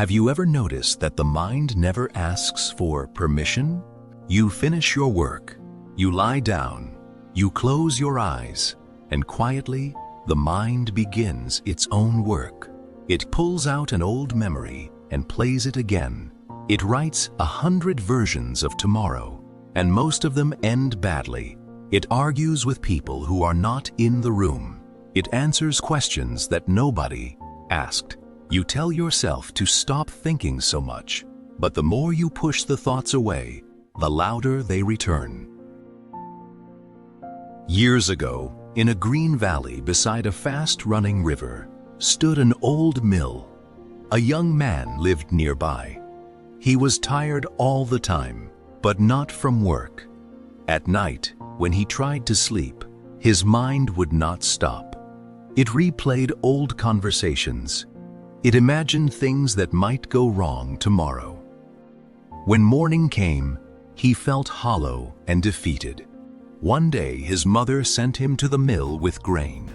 Have you ever noticed that the mind never asks for permission? You finish your work, you lie down, you close your eyes, and quietly, the mind begins its own work. It pulls out an old memory and plays it again. It writes 100 versions of tomorrow, and most of them end badly. It argues with people who are not in the room. It answers questions that nobody asked. You tell yourself to stop thinking so much, but the more you push the thoughts away, the louder they return. Years ago, in a green valley beside a fast-running river, stood an old mill. A young man lived nearby. He was tired all the time, but not from work. At night, when he tried to sleep, his mind would not stop. It replayed old conversations. It imagined things that might go wrong tomorrow. When morning came, he felt hollow and defeated. One day, his mother sent him to the mill with grain.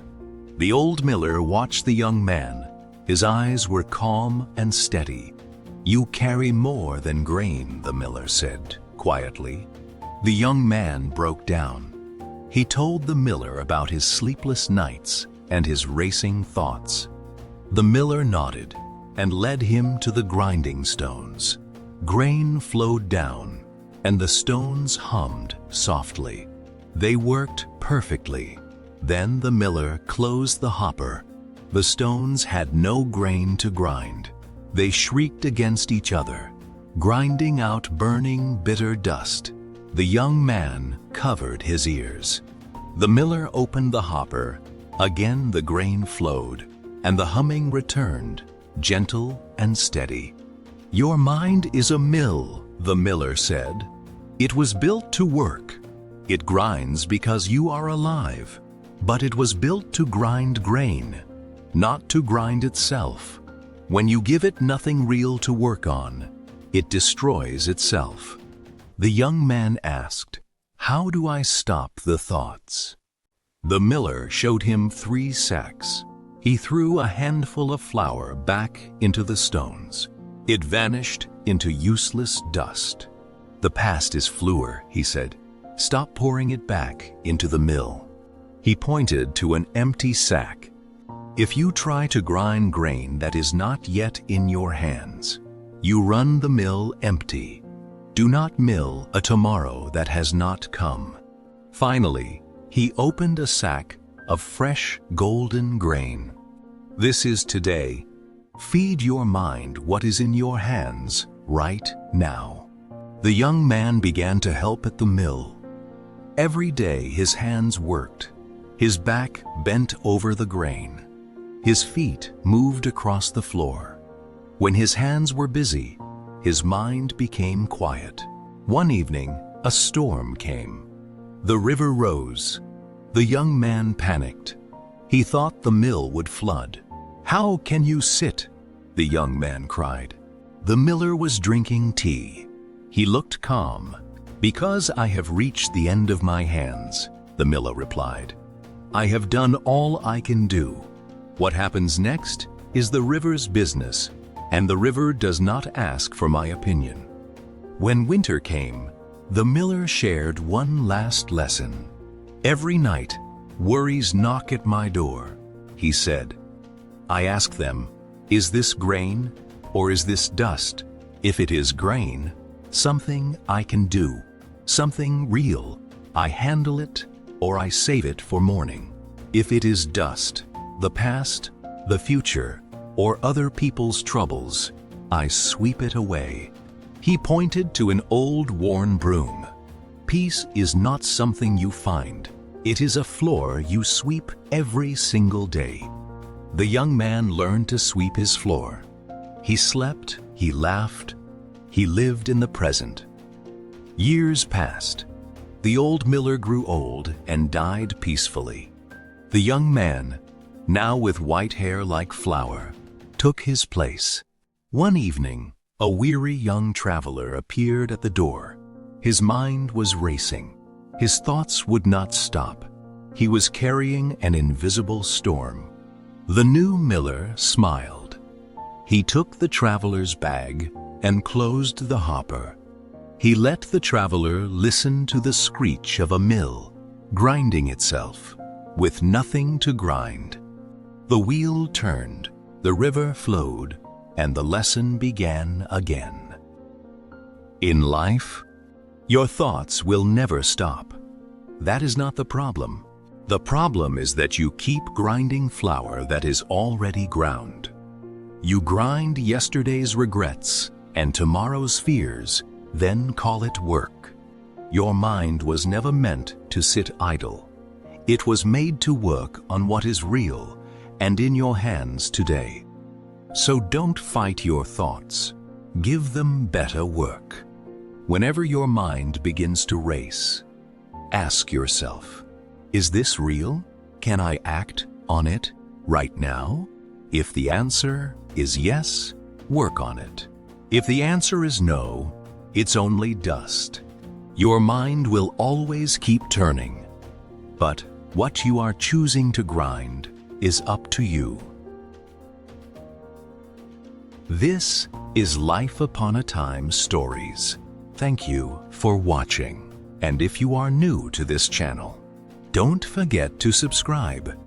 The old miller watched the young man. His eyes were calm and steady. "You carry more than grain," the miller said, quietly. The young man broke down. He told the miller about his sleepless nights and his racing thoughts. The miller nodded and led him to the grinding stones. Grain flowed down, and the stones hummed softly. They worked perfectly. Then the miller closed the hopper. The stones had no grain to grind. They shrieked against each other, grinding out burning, bitter dust. The young man covered his ears. The miller opened the hopper. Again the grain flowed, and the humming returned, gentle and steady. "Your mind is a mill," the miller said. "It was built to work. It grinds because you are alive. But it was built to grind grain, not to grind itself. When you give it nothing real to work on, it destroys itself." The young man asked, "How do I stop the thoughts?" The miller showed him 3 sacks. He threw a handful of flour back into the stones. It vanished into useless dust. "The past is fluor," he said. "Stop pouring it back into the mill." He pointed to an empty sack. "If you try to grind grain that is not yet in your hands, you run the mill empty. Do not mill a tomorrow that has not come." Finally, he opened a sack of fresh golden grain. "This is today. Feed your mind what is in your hands right now." The young man began to help at the mill. Every day his hands worked. His back bent over the grain. His feet moved across the floor. When his hands were busy, his mind became quiet. One evening, a storm came. The river rose. The young man panicked. He thought the mill would flood. "How can you sit?" the young man cried. The miller was drinking tea. He looked calm. "Because I have reached the end of my hands," the miller replied. "I have done all I can do. What happens next is the river's business, and the river does not ask for my opinion." When winter came, the miller shared one last lesson. "Every night, worries knock at my door," he said. "I ask them, is this grain or is this dust? If it is grain, something I can do, something real. I handle it or I save it for morning. If it is dust, the past, the future, or other people's troubles, I sweep it away." He pointed to an old worn broom. "Peace is not something you find. It is a floor you sweep every single day." The young man learned to sweep his floor. He slept, he laughed, he lived in the present. Years passed. The old miller grew old and died peacefully. The young man, now with white hair like flour, took his place. One evening, a weary young traveler appeared at the door. His mind was racing. His thoughts would not stop. He was carrying an invisible storm. The new miller smiled. He took the traveler's bag and closed the hopper. He let the traveler listen to the screech of a mill, grinding itself, with nothing to grind. The wheel turned, the river flowed, and the lesson began again. In life, your thoughts will never stop. That is not the problem. The problem is that you keep grinding flour that is already ground. You grind yesterday's regrets and tomorrow's fears, then call it work. Your mind was never meant to sit idle. It was made to work on what is real and in your hands today. So don't fight your thoughts. Give them better work. Whenever your mind begins to race, ask yourself, is this real? Can I act on it right now? If the answer is yes, work on it. If the answer is no, it's only dust. Your mind will always keep turning, but what you are choosing to grind is up to you. This is Life Upon a Time Stories. Thank you for watching. And if you are new to this channel, don't forget to subscribe